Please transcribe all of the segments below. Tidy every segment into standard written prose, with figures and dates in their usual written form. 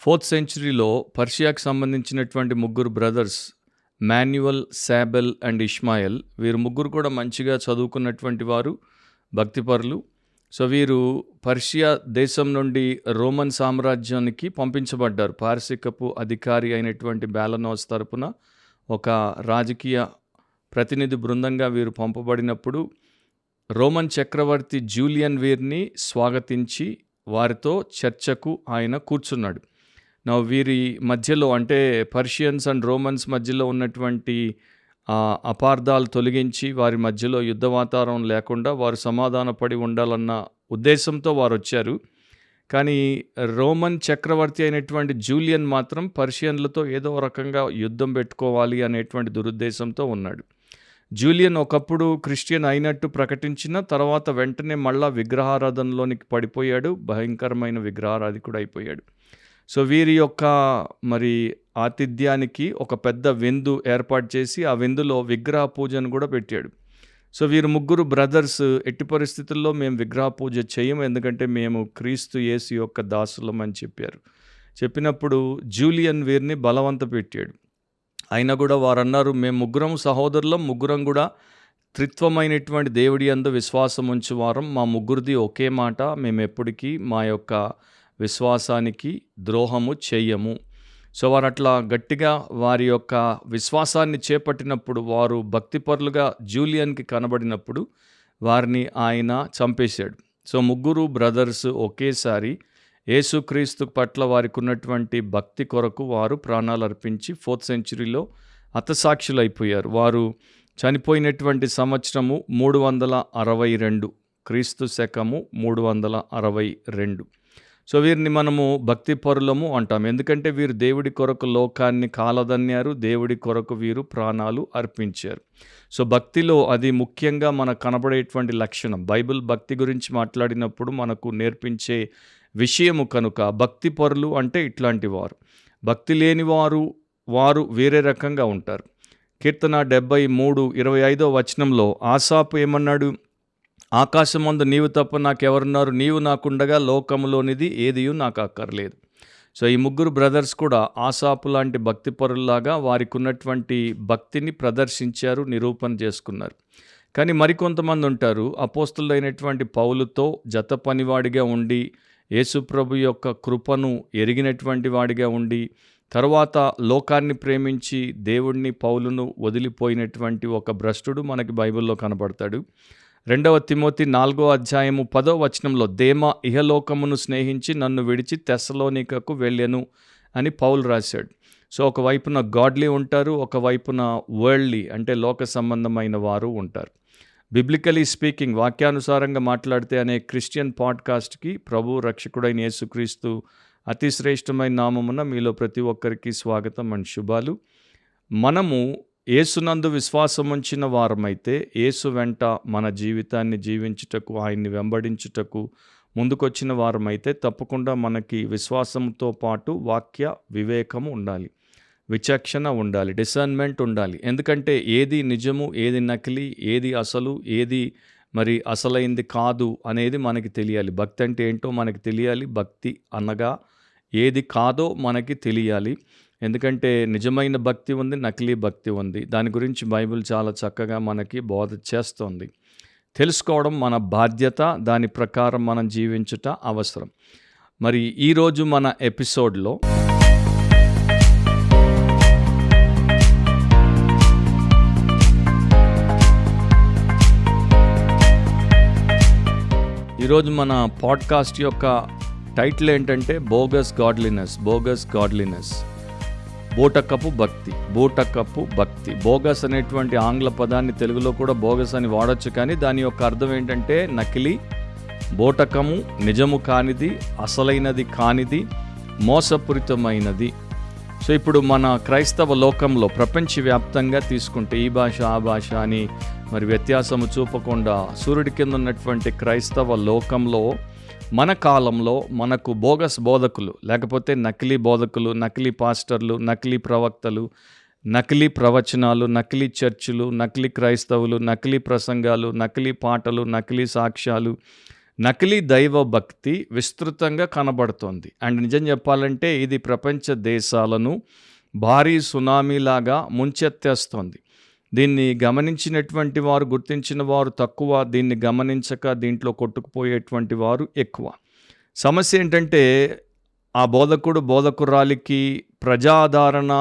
4th సెంచరీలో పర్షియాకి సంబంధించినటువంటి ముగ్గురు brothers manual, శాబెల్ and ఇష్మాయెల్. వీరు ముగ్గురు కూడా మంచిగా చదువుకున్నటువంటి వారు, భక్తిపరులు. సో వీరు పర్షియా దేశం నుండి రోమన్ సామ్రాజ్యానికి పంపించబడ్డారు. పారసికపు అధికారి అయినటువంటి బ్యాలనోస్ తరపున ఒక రాజకీయ ప్రతినిధి బృందంగా వీరు పంపబడినప్పుడు రోమన్ చక్రవర్తి జూలియన్ వీరిని స్వాగతించి వారితో చర్చకు ఆయన కూర్చున్నాడు. వీరి మధ్యలో అంటే పర్షియన్స్ అండ్ రోమన్స్ మధ్యలో ఉన్నటువంటి అపార్థాలు తొలగించి వారి మధ్యలో యుద్ధ వాతావరణం లేకుండా వారు సమాధానపడి ఉండాలన్న ఉద్దేశంతో వారు వచ్చారు. కానీ రోమన్ చక్రవర్తి అయినటువంటి జూలియన్ మాత్రం పర్షియన్లతో ఏదో రకంగా యుద్ధం పెట్టుకోవాలి అనేటువంటి దురుద్దేశంతో ఉన్నాడు. జూలియన్ ఒకప్పుడు క్రిస్టియన్ అయినట్టు ప్రకటించిన తర్వాత వెంటనే మళ్ళా విగ్రహారాధనలోనికి పడిపోయాడు. భయంకరమైన విగ్రహారాధికుడు అయిపోయాడు. సో వీరి యొక్క ఆతిథ్యానికి ఒక పెద్ద విందు ఏర్పాటు చేసి ఆ విందులో విగ్రహ పూజను కూడా పెట్టాడు. సో వీరు ముగ్గురు బ్రదర్స్ ఎట్టి పరిస్థితుల్లో మేము విగ్రహ పూజ చేయము, ఎందుకంటే మేము క్రీస్తు యేసు యొక్క దాసులం అని చెప్పారు. చెప్పినప్పుడు జూలియన్ వీరిని బలవంత పెట్టాడు. అయినా కూడా వారు అన్నారు, మేము ముగ్గురం సహోదరులం, ముగ్గురం కూడా త్రిత్వమైనటువంటి దేవుడి యందు విశ్వాసం ఉంచువారం, మా ముగ్గురిది ఒకే మాట, మేము ఎప్పటికీ మా యొక్క విశ్వాసానికి ద్రోహము చెయ్యము. సో వారు అట్లా గట్టిగా వారి యొక్క విశ్వాసాన్ని చేపట్టినప్పుడు, వారు భక్తిపరులుగా జూలియన్కి కనబడినప్పుడు వారిని ఆయన చంపేశాడు. సో ముగ్గురు బ్రదర్స్ ఒకేసారి యేసుక్రీస్తు పట్ల వారికి ఉన్నటువంటి భక్తి కొరకు వారు ప్రాణాలు అర్పించి 4th సెంచరీలో హతసాక్షులు అయిపోయారు. వారు చనిపోయినటువంటి సంవత్సరము 362, క్రీస్తు శకము 362. సో వీరిని మనము భక్తిపరులము అంటాం, ఎందుకంటే వీరు దేవుడి కొరకు లోకాన్ని కాలదన్యారు, దేవుడి కొరకు వీరు ప్రాణాలు అర్పించారు. సో భక్తిలో అది ముఖ్యంగా మనకు కనబడేటువంటి లక్షణం. బైబిల్ భక్తి గురించి మాట్లాడినప్పుడు మనకు నేర్పించే విషయము కనుక భక్తిపరులు అంటే ఇట్లాంటి వారు. భక్తి లేని వారు వేరే రకంగా ఉంటారు. కీర్తన 73:25 వచనంలో ఆసాపు ఏమన్నాడు? ఆకాశమందు నీవు తప్ప నాకెవరున్నారు, నీవు నాకుండగా లోకములోనిది ఏదియు నాకు అక్కర్లేదు. సో ఈ ముగ్గురు బ్రదర్స్ కూడా ఆసాపు లాంటి భక్తిపరుల్లాగా వారికి ఉన్నటువంటి భక్తిని ప్రదర్శించారు, నిరూపణ చేసుకున్నారు. కానీ మరికొంతమంది ఉంటారు, అపోస్తులైనటువంటి పౌలుతో జత పనివాడిగా ఉండి, యేసుప్రభు యొక్క కృపను ఎరిగినటువంటి వాడిగా ఉండి, తర్వాత లోకాన్ని ప్రేమించి దేవుణ్ణి పౌలును వదిలిపోయినటువంటి ఒక భ్రష్టుడు మనకి బైబిల్లో కనబడతాడు. 2 తిమోతి 4:10 వచనంలో దేమా ఇహలోకమును స్నేహించి నన్ను విడిచి తెస్సలోనికకు వెళ్ళెను అని పౌలు రాశాడు. సో ఒకవైపున గాడ్లీ ఉంటారు, ఒకవైపున వరల్డ్లీ అంటే లోక సంబంధమైన వారు ఉంటారు. బిబ్లికలీ స్పీకింగ్, వాక్యానుసారంగా మాట్లాడితే అనే క్రిస్టియన్ పాడ్కాస్ట్కి ప్రభు రక్షకుడైన యేసుక్రీస్తు అతి శ్రేష్టమైన నామమున మీలో ప్రతి ఒక్కరికి స్వాగతం అండ్ శుభాలు. మనము యేసునందు విశ్వాసం ఉంచిన వారమైతే, యేసు వెంట మన జీవితాన్ని జీవించుటకు, ఆయన్ని వెంబడించుటకు ముందుకొచ్చిన వారమైతే తప్పకుండా మనకి విశ్వాసంతో పాటు వాక్య వివేకము ఉండాలి, విచక్షణ ఉండాలి, డిసర్న్మెంట్ ఉండాలి. ఎందుకంటే ఏది నిజము, ఏది నకిలీ, ఏది అసలు, ఏది అసలైంది కాదు అనేది మనకి తెలియాలి. భక్తి అంటే ఏంటో మనకి తెలియాలి, భక్తి అనగా ఏది కాదో మనకి తెలియాలి. ఎందుకంటే నిజమైన భక్తి ఉంది, నకిలీ భక్తి ఉంది. దాని గురించి బైబిల్ చాలా చక్కగా మనకి బోధ చేస్తోంది. తెలుసుకోవడం మన బాధ్యత, దాని ప్రకారం మనం జీవించుట అవసరం. ఈరోజు మన ఎపిసోడ్లో ఈరోజు మన పాడ్కాస్ట్ యొక్క టైటిల్ ఏంటంటే బోగస్ గాడ్లీనెస్, బూటకపు భక్తి. బోగస్ అనేటువంటి ఆంగ్ల పదాన్ని తెలుగులో కూడా బోగస్ అని వాడచ్చు, కానీ దాని యొక్క అర్థం ఏంటంటే నకిలీ, బూటకము, నిజము కానిది, అసలైనది కానిది, మోసపూరితమైనది. సో ఇప్పుడు మన క్రైస్తవ లోకంలో ప్రపంచవ్యాప్తంగా తీసుకుంటే ఈ భాష ఆ భాష అని వ్యత్యాసము చూపకుండా సూర్యుడి కింద ఉన్నటువంటి క్రైస్తవ లోకంలో మన కాలంలో మనకు బోగస్ బోధకులు, లేకపోతే నకిలీ బోధకులు, నకిలీ పాస్టర్లు, నకిలీ ప్రవక్తలు, నకిలీ ప్రవచనాలు, నకిలీ చర్చిలు, నకిలీ క్రైస్తవులు, నకిలీ ప్రసంగాలు, నకిలీ పాటలు, నకిలీ సాక్ష్యాలు, నకిలీ దైవ భక్తి విస్తృతంగా కనబడుతోంది. అండ్ నిజం చెప్పాలంటే ఇది ప్రపంచ దేశాలను భారీ సునామీలాగా ముంచెత్తేస్తోంది. దీన్ని గమనించినటువంటి వారు, గుర్తించిన వారు తక్కువ, దీన్ని గమనించక దీంట్లో కొట్టుకుపోయేటువంటి వారు ఎక్కువ. సమస్య ఏంటంటే ఆ బోధకుడు బోధకురాలికి ప్రజాదరణ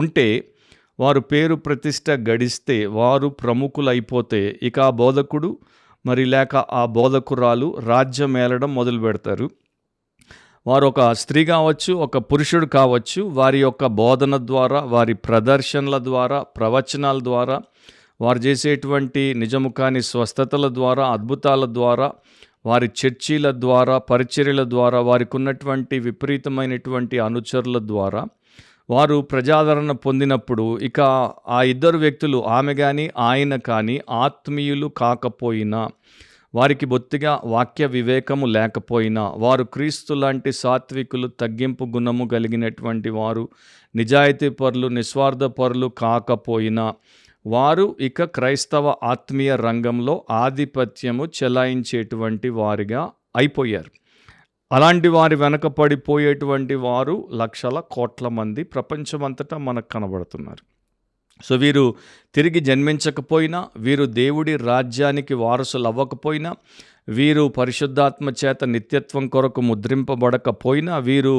ఉంటే, వారు పేరు ప్రతిష్ట గడిస్తే, వారు ప్రముఖులైపోతే ఇక ఆ బోధకుడు లేక ఆ బోధకురాలు రాజ్యం ఏలడం మొదలు పెడతారు. వారు ఒక స్త్రీ కావచ్చు, ఒక పురుషుడు కావచ్చు, వారి యొక్క బోధన ద్వారా, వారి ప్రదర్శనల ద్వారా, ప్రవచనాల ద్వారా, వారు చేసేటువంటి నిజము కాని స్వస్థతల ద్వారా, అద్భుతాల ద్వారా, వారి చర్చీల ద్వారా, పరిచర్యల ద్వారా, వారికి ఉన్నటువంటి విపరీతమైనటువంటి అనుచరుల ద్వారా వారు ప్రజాదరణ పొందినప్పుడు ఇక ఆ ఇద్దరు వ్యక్తులు, ఆమె కానీ ఆయన కానీ ఆత్మీయులు కాకపోయినా, వారికి బొత్తిగా వాక్య వివేకము లేకపోయినా, వారు క్రీస్తు లాంటి సాత్వికులు, తగ్గింపు గుణము కలిగినటువంటి వారు, నిజాయితీ పరులు, నిస్వార్థ పరులు కాకపోయినా, వారు ఇక క్రైస్తవ ఆత్మీయ రంగంలో ఆధిపత్యము చెలాయించేటువంటి వారిగా అయిపోయారు. అలాంటి వారి వెనక పడిపోయేటువంటి వారు లక్షల కోట్ల మంది ప్రపంచమంతటా మనకు కనబడుతున్నారు. సో వీరు తిరిగి జన్మించకపోయినా, వీరు దేవుడి రాజ్యానికి వారసులు అవ్వకపోయినా, వీరు పరిశుద్ధాత్మ చేత నిత్యత్వం కొరకు ముద్రింపబడకపోయినా, వీరు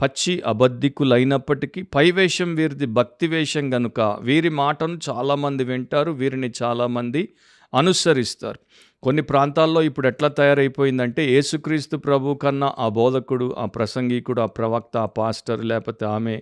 పచ్చి అబద్ధికులైనప్పటికీ పైవేషం వీరిది భక్తి వేషం గనుక వీరి మాటను చాలామంది వింటారు, వీరిని చాలామంది అనుసరిస్తారు. కొన్ని ప్రాంతాల్లో ఇప్పుడు ఎట్లా తయారైపోయిందంటే, యేసుక్రీస్తు ప్రభు కన్నా ఆ బోధకుడు, ఆ ప్రసంగికుడు, ఆ ప్రవక్త, ఆ పాస్టర్ లేకపోతే ఆమె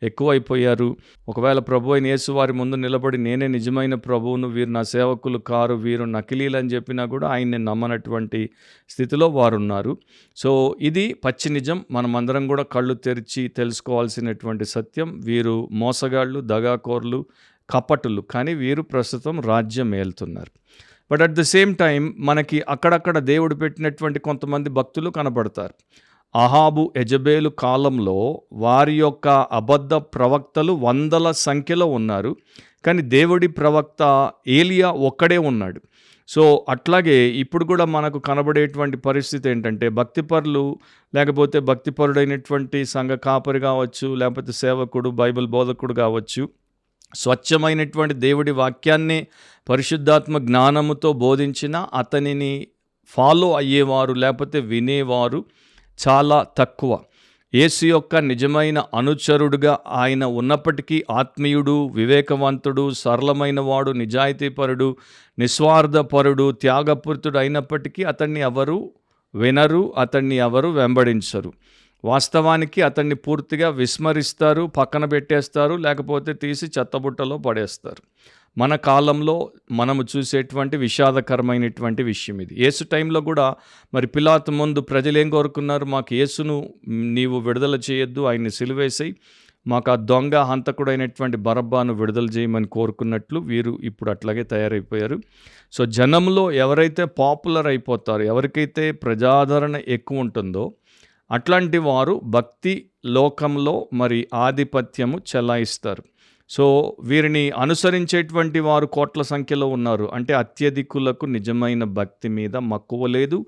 ఎక్కువైపోయారు. ఒకవేళ ప్రభు అయిన యేసు వారి ముందు నిలబడి నేనే నిజమైన ప్రభువును, వీరు నా సేవకులు కారు, వీరు నకిలీలు అని చెప్పినా కూడా ఆయన్ని నమ్మనటువంటి స్థితిలో వారు ఉన్నారు. సో ఇది పచ్చి నిజం. మనమందరం కూడా కళ్ళు తెరిచి తెలుసుకోవాల్సినటువంటి సత్యం. వీరు మోసగాళ్ళు, దగాకోర్లు, కపటులు, కానీ వీరు ప్రస్తుతం రాజ్యం ఏలుతున్నారు. But at the same time మనకి అక్కడక్కడ దేవుడు పెట్టినటువంటి కొంతమంది భక్తులు కనబడతారు. అహాబు, యెజబేలు కాలంలో వారి యొక్క అబద్ధ ప్రవక్తలు వందల సంఖ్యలో ఉన్నారు, కానీ దేవుడి ప్రవక్త ఏలియా ఒక్కడే ఉన్నాడు. సో అట్లాగే ఇప్పుడు కూడా మనకు కనబడేటువంటి పరిస్థితి ఏంటంటే, భక్తిపరులు లేకపోతే భక్తిపరుడైనటువంటి సంఘ కాపరి కావచ్చు, లేకపోతే సేవకుడు, బైబిల్ బోధకుడు కావచ్చు, స్వచ్ఛమైనటువంటి దేవుడి వాక్యాన్ని పరిశుద్ధాత్మ జ్ఞానముతో బోధించిన అతనిని ఫాలో అయ్యేవారు లేకపోతే వినేవారు చాలా తక్కువ. యేసు యొక్క నిజమైన అనుచరుడుగా ఆయన ఉన్నప్పటికీ ఆత్మీయుడు, వివేకవంతుడు, సరళమైన వాడు, నిజాయితీపరుడు, నిస్వార్థపరుడు, త్యాగపూరితుడు అయినప్పటికీ అతన్ని ఎవరు వినరు, అతన్ని ఎవరు వెంబడించరు. వాస్తవానికి అతన్ని పూర్తిగా విస్మరిస్తారు, పక్కన పెట్టేస్తారు, లేకపోతే తీసి చెత్తబుట్టలో పడేస్తారు. మన కాలంలో మనము చూసేటువంటి విషాదకరమైనటువంటి విషయం ఇది. యేసు టైంలో కూడా మరి పిలాతు ముందు ప్రజలు ఏం కోరుకున్నారు? మాకు యేసును నీవు విడుదల చేయొద్దు, ఆయన్ని సిలువేసేయి, మాకు ఆ దొంగ హంతకుడైనటువంటి బరబ్బాను విడుదల చేయమని కోరుకున్నట్లు వీరు ఇప్పుడు అట్లాగే తయారైపోయారు. సో జనంలో ఎవరైతే పాపులర్ అయిపోతారో, ఎవరికైతే ప్రజాదరణ ఎక్కువ ఉంటుందో అట్లాంటి వారు భక్తి లోకంలో మరి ఆధిపత్యము చెలాయిస్తారు. సో వీరిని అనుసరించేటువంటి వారు కోట్ల సంఖ్యలో ఉన్నారు. అంటే అత్యధికులకు నిజమైన భక్తి మీద మక్కువ లేదు,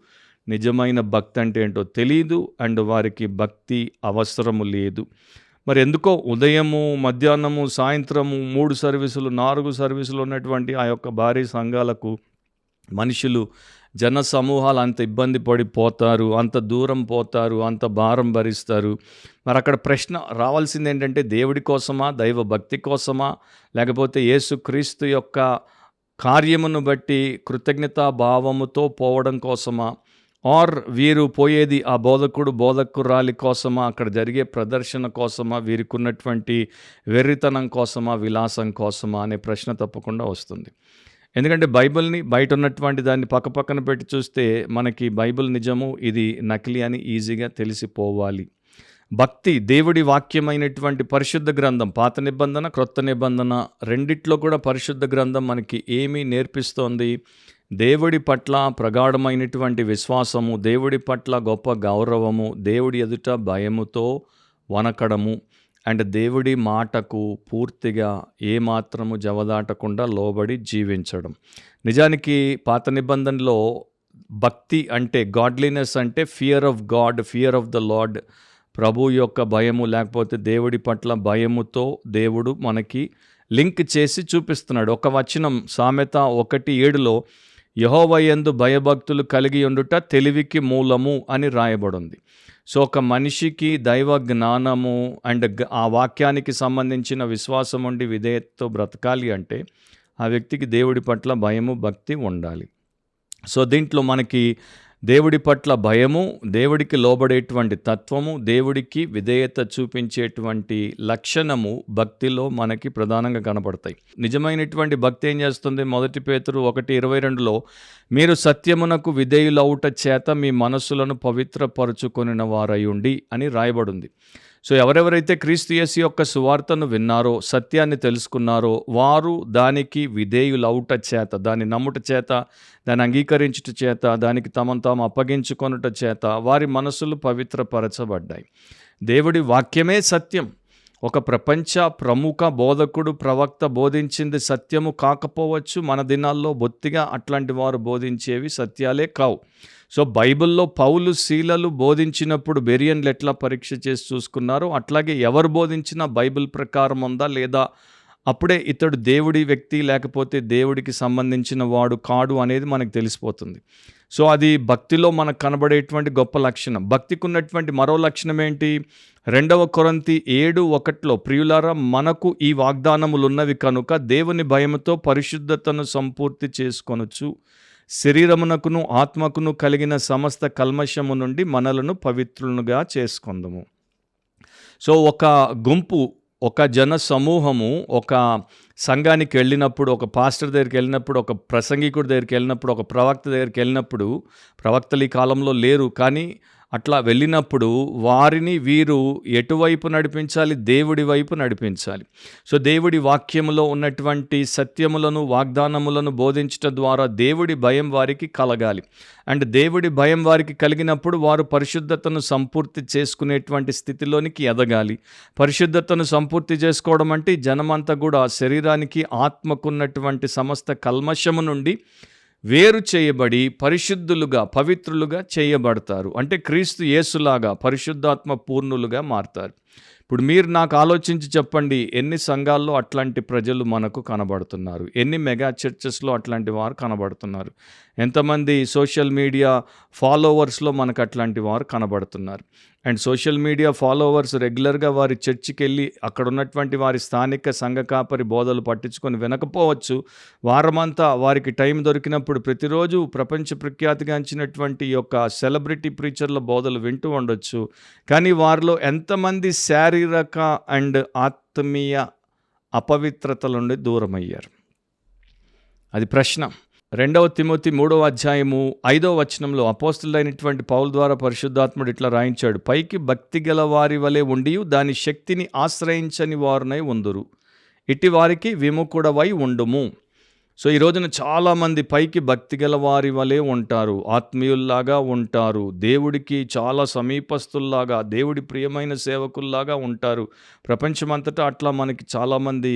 నిజమైన భక్తి అంటే ఏంటో తెలియదు, అండ్ వారికి భక్తి అవసరము లేదు. మరి ఎందుకో ఉదయము, మధ్యాహ్నము, సాయంత్రము 3 సర్వీసులు 4 సర్వీసులు ఉన్నటువంటి ఆ యొక్క భారీ సంఘాలకు మనుషులు, జన సమూహాలు అంత ఇబ్బంది పడిపోతారు, అంత దూరం పోతారు, అంత భారం భరిస్తారు. మరి అక్కడ ప్రశ్న రావాల్సింది ఏంటంటే, దేవుడి కోసమా, దైవ భక్తి కోసమా, లేకపోతే యేసుక్రీస్తు యొక్క కార్యమును బట్టి కృతజ్ఞతా భావముతో పోవడం కోసమా, ఆర్ వీరు పోయేది ఆ బోధకుడు బోధకురాలి కోసమా, అక్కడ జరిగే ప్రదర్శన కోసమా, వీరికి ఉన్నటువంటి వెర్రితనం కోసమా, విలాసం కోసమా అనే ప్రశ్న తప్పకుండా వస్తుంది. ఎందుకంటే బైబిల్ని బయట ఉన్నటువంటి దాన్ని పక్కపక్కన పెట్టి చూస్తే మనకి బైబిల్ నిజము, ఇది నకిలీ అని ఈజీగా తెలిసిపోవాలి. భక్తి దేవుడి వాక్యమైనటువంటి పరిశుద్ధ గ్రంథం, పాత నిబంధన, క్రొత్త నిబంధన రెండిట్లో కూడా పరిశుద్ధ గ్రంథం మనకి ఏమి నేర్పిస్తోంది? దేవుడి పట్ల ప్రగాఢమైనటువంటి విశ్వాసము, దేవుడి పట్ల గొప్ప గౌరవము, దేవుడి ఎదుట భయముతో వనకడము, అండ్ దేవుడి మాటకు పూర్తిగా ఏమాత్రము జవదాటకుండా లోబడి జీవించడం. నిజానికి పాత నిబంధనలో భక్తి అంటే, గాడ్లీనెస్ అంటే fear of God, fear of the Lord, ప్రభు యొక్క భయము, లేకపోతే దేవుడి పట్ల భయముతో దేవుడు మనకి లింక్ చేసి చూపిస్తున్నాడు. ఒక వచనం సామెత 1:7లో యెహోవా యందు భయభక్తులు కలిగి ఉండుట తెలివికి మూలము అని రాయబడింది. సో ఒక మనిషికి దైవ జ్ఞానము అండ్ ఆ వాక్యానికి సంబంధించిన విశ్వాసం ఉండి విధేయతతో బ్రతకాలి అంటే ఆ వ్యక్తికి దేవుడి పట్ల భయము, భక్తి ఉండాలి. సో దీంట్లో మనకి దేవుడి పట్ల భయము, దేవుడికి లోబడేటువంటి తత్వము, దేవుడికి విధేయత చూపించేటువంటి లక్షణము భక్తిలో మనకి ప్రధానంగా కనపడతాయి. నిజమైనటువంటి భక్తి ఏం చేస్తుంది? 1 పేతురు 1:22లో మీరు సత్యమునకు విధేయులవుట చేత మీ మనస్సులను పవిత్రపరుచుకొనిన వారయుండి అని రాయబడింది. సో ఎవరెవరైతే క్రీస్తు యేసు యొక్క సువార్తను విన్నారో, సత్యాన్ని తెలుసుకున్నారో, వారు దానికి విధేయులవుట చేత, దాన్ని నమ్ముట చేత, దాన్ని అంగీకరించుట చేత, దానికి తమను తాము అప్పగించుకొనుట చేత వారి మనసులు పవిత్రపరచబడ్డాయి. దేవుడి వాక్యమే సత్యం. ఒక ప్రపంచ ప్రముఖ బోధకుడు, ప్రవక్త బోధించింది సత్యము కాకపోవచ్చు. మన దినాల్లో బొత్తిగా అట్లాంటి వారు బోధించేవి సత్యాలే కావు. సో బైబిల్లో పౌలు, శీలలు బోధించినప్పుడు బెరియన్లు ఎట్లా పరీక్ష చేసి చూసుకున్నారో, అట్లాగే ఎవరు బోధించినా బైబిల్ ప్రకారం ఉందా లేదా, అప్పుడే ఇతడు దేవుడి వ్యక్తి లేకపోతే దేవుడికి సంబంధించిన వాడు కాడు అనేది మనకు తెలిసిపోతుంది. సో అది భక్తిలో మనకు కనబడేటువంటి గొప్ప లక్షణం. భక్తికి ఉన్నటువంటి మరో లక్షణం ఏంటి? 2 కొరింథీ 7:1 ప్రియులారా, మనకు ఈ వాగ్దానములున్నవి కనుక దేవుని భయముతో పరిశుద్ధతను సంపూర్తి చేసుకొనుచు శరీరమునకును ఆత్మకును కలిగిన సమస్త కల్మషము నుండి మనలను పవిత్రులుగా చేసుకొందుము. సో ఒక గుంపు, ఒక జన సమూహము ఒక సంఘానికి వెళ్ళినప్పుడు, ఒక పాస్టర్ దగ్గరికి వెళ్ళినప్పుడు, ఒక ప్రసంగికుడి దగ్గరికి వెళ్ళినప్పుడు, ఒక ప్రవక్త దగ్గరికి వెళ్ళినప్పుడు, ప్రవక్తలు ఈ కాలంలో లేరు కానీ అట్లా వెళ్ళినప్పుడు వారిని వీరు ఎటువైపు నడిపించాలి? దేవుడి వైపు నడిపించాలి. సో దేవుడి వాక్యములో ఉన్నటువంటి సత్యములను, వాగ్దానములను బోధించడం ద్వారా దేవుడి భయం వారికి కలగాలి. అండ్ దేవుడి భయం వారికి కలిగినప్పుడు వారు పరిశుద్ధతను సంపూర్తి చేసుకునేటువంటి స్థితిలోనికి ఎదగాలి. పరిశుద్ధతను సంపూర్తి చేసుకోవడం అంటే జనమంతా కూడా శరీరానికి, ఆత్మకున్నటువంటి సమస్త కల్మషము నుండి వేరు చేయబడి పరిశుద్ధులుగా, పవిత్రులుగా చేయబడతారు. అంటే క్రీస్తు యేసులాగా పరిశుద్ధాత్మ పూర్ణులుగా మారతారు. ఇప్పుడు మీరు నాకు ఆలోచించి చెప్పండి, ఎన్ని సంఘాల్లో అట్లాంటి ప్రజలు మనకు కనబడుతున్నారు? ఎన్ని మెగా చర్చెస్లో అట్లాంటి వారు కనబడుతున్నారు? ఎంతమంది సోషల్ మీడియా ఫాలోవర్స్లో మనకు అట్లాంటి వారు కనబడుతున్నారు? అండ్ సోషల్ మీడియా ఫాలోవర్స్ రెగ్యులర్గా వారి చర్చికి వెళ్ళి అక్కడ ఉన్నటువంటి వారి స్థానిక సంఘ కాపరి బోధలు పట్టించుకొని వినకపోవచ్చు. వారమంతా వారికి టైం దొరికినప్పుడు ప్రతిరోజు ప్రపంచ ప్రఖ్యాతిగాంచినటువంటి ఈ యొక్క సెలబ్రిటీ ప్రీచర్ల బోధలు వింటూ ఉండొచ్చు. కానీ వారిలో ఎంతమంది శారీరక అండ్ ఆత్మీయ అపవిత్రతల నుండి దూరమయ్యారు? అది ప్రశ్న. 2 తిమోతి 3:5 అపోస్తలుడైనటువంటి పౌలు ద్వారా పరిశుద్ధాత్ముడు ఇట్లా రాయించాడు, పైకి భక్తి గల వారి వలె ఉండి దాని శక్తిని ఆశ్రయించని వారునై ఉందురు, ఇట్టి వారికి విముఖుడవై ఉండుము. సో ఈ రోజున చాలామంది పైకి భక్తి గల వారి వలె ఉంటారు, ఆత్మీయుల్లాగా ఉంటారు, దేవుడికి చాలా సమీపస్తుల్లాగా, దేవుడి ప్రియమైన సేవకుల్లాగా ఉంటారు. ప్రపంచమంతటా అట్లా మనకి చాలామంది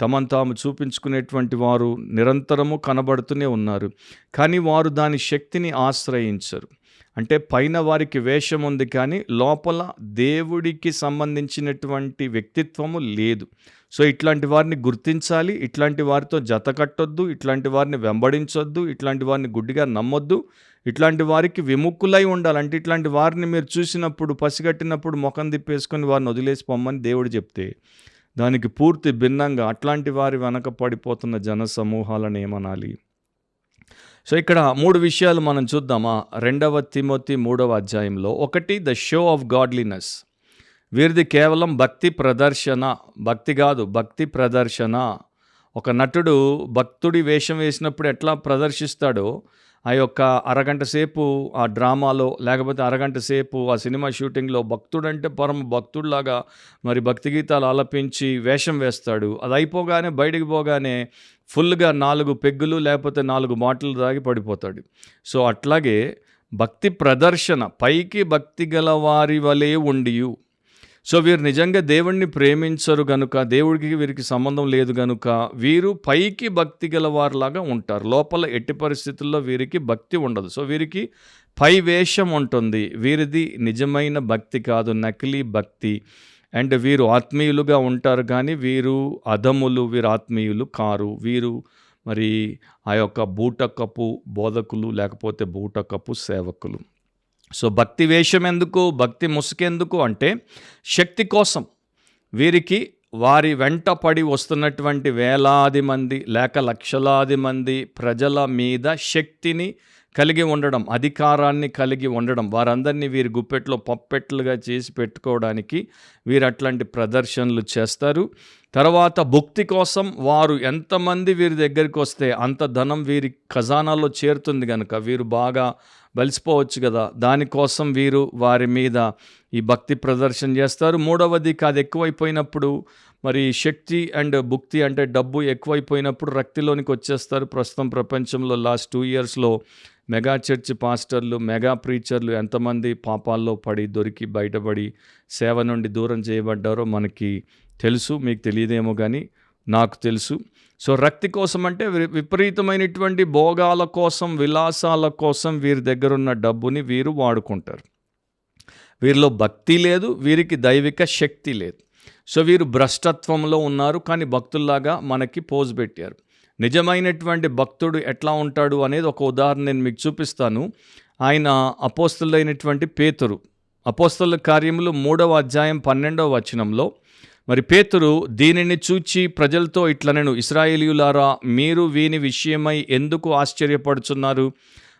తమను తాము చూపించుకునేటువంటి వారు నిరంతరము కనబడుతూనే ఉన్నారు. కానీ వారు దాని శక్తిని ఆశ్రయించరు. అంటే పైన వారికి వేషం ఉంది కానీ లోపల దేవుడికి సంబంధించినటువంటి వ్యక్తిత్వము లేదు. సో ఇట్లాంటి వారిని గుర్తించాలి, ఇట్లాంటి వారితో జత కట్టొద్దు, ఇట్లాంటి వారిని వెంబడించొద్దు, ఇట్లాంటి వారిని గుడ్డిగా నమ్మొద్దు, ఇట్లాంటి వారికి విముఖులై ఉండాలి. అంటే ఇట్లాంటి వారిని మీరు చూసినప్పుడు, పసిగట్టినప్పుడు ముఖం తిప్పేసుకొని వారిని వదిలేసి పొమ్మని దేవుడు చెప్తే, దానికి పూర్తి భిన్నంగా అట్లాంటి వారి వెనక పడిపోతున్న జన సమూహాలను ఏమనాలి? సో ఇక్కడ 3 విషయాలు మనం చూద్దామా? 2 తిమోతి 3:1 ఒకటి, ద షో ఆఫ్ గాడ్లీనెస్. వీరిది కేవలం భక్తి ప్రదర్శన, భక్తి కాదు, భక్తి ప్రదర్శన. ఒక నటుడు భక్తుడి వేషం వేసినప్పుడు ఎట్లా ప్రదర్శిస్తాడో, ఆ యొక్క అరగంట సేపు ఆ డ్రామాలో లేకపోతే అరగంట సేపు ఆ సినిమా షూటింగ్లో భక్తుడంటే పరమ భక్తుడిలాగా మరి భక్తి గీతాలు ఆలపించి వేషం వేస్తాడు. అది అయిపోగానే బయటికి పోగానే ఫుల్గా 4 పెగ్గులు లేకపోతే 4 బాటిల్ తాగి పడిపోతాడు. సో అట్లాగే భక్తి ప్రదర్శన, పైకి భక్తి గల వారి వలె ఉండియు. సో వీరు నిజంగా దేవుణ్ణి ప్రేమించరు గనుక, దేవుడికి వీరికి సంబంధం లేదు గనుక వీరు పైకి భక్తి గలవారిలాగా ఉంటారు. లోపల ఎట్టి పరిస్థితుల్లో వీరికి భక్తి ఉండదు. సో వీరికి పై వేషం ఉంటుంది. వీరిది నిజమైన భక్తి కాదు, నకిలీ భక్తి. అండ్ వీరు ఆత్మీయులుగా ఉంటారు కానీ వీరు అధములు, వీరు ఆత్మీయులు కారు. వీరు మరి ఆ యొక్క బూటకపు బోధకులు, లేకపోతే బూటకపు సేవకులు. సో భక్తి వేషం ఎందుకు, భక్తి ముసుకెందుకు అంటే శక్తి కోసం. వీరికి వారి వెంట పడి వస్తున్నటువంటి వేలాది మంది లేక లక్షలాది మంది ప్రజల మీద శక్తిని కలిగి ఉండడం, అధికారాన్ని కలిగి ఉండడం, వారందరినీ వీరి గుప్పెట్లో పప్పెట్లుగా చేసి పెట్టుకోవడానికి వీరు అట్లాంటి ప్రదర్శనలు చేస్తారు. తర్వాత భుక్తి కోసం వారు ఎంతమంది వీరి దగ్గరికి వస్తే అంత ధనం వీరి ఖజానాలో చేరుతుంది కనుక వీరు బాగా బలిసిపోవచ్చు కదా, దానికోసం వీరు వారి మీద ఈ భక్తి ప్రదర్శన చేస్తారు. మూడవది, అది ఎక్కువైపోయినప్పుడు మరి శక్తి అండ్ భుక్తి అంటే డబ్బు ఎక్కువైపోయినప్పుడు రక్తిలోనికి వచ్చేస్తారు. ప్రస్తుతం ప్రపంచంలో లాస్ట్ 2 yearsలో మెగా చర్చ్ పాస్టర్లు, మెగా ప్రీచర్లు ఎంతమంది పాపాల్లో పడి దొరికి బయటపడి సేవ నుండి దూరం చేయబడ్డారో మనకి తెలుసు. మీకు తెలియదేమో కానీ నాకు తెలుసు. సో రక్తి కోసం అంటే విపరీతమైనటువంటి భోగాల కోసం, విలాసాల కోసం వీరి దగ్గర ఉన్న డబ్బుని వీరు వాడుకుంటారు. వీరిలో భక్తి లేదు, వీరికి దైవిక శక్తి లేదు. సో వీరు భ్రష్టత్వంలో ఉన్నారు కానీ భక్తుల్లాగా మనకి పోజ్ పెట్టారు. నిజమైనటువంటి భక్తుడు ఎట్లా ఉంటాడు అనేది ఒక ఉదాహరణ నేను మీకు చూపిస్తాను. ఆయన అపోస్తలుడైనటువంటి పేతురు, అపోస్తలుల కార్యములు 3వ అధ్యాయం 12వ వచనంలో మరి పేతురు దీనిని చూచి ప్రజలతో ఇట్లనెను, ఇశ్రాయేలీయులారా, మీరు వీని విషయమై ఎందుకు ఆశ్చర్యపడుచున్నారు?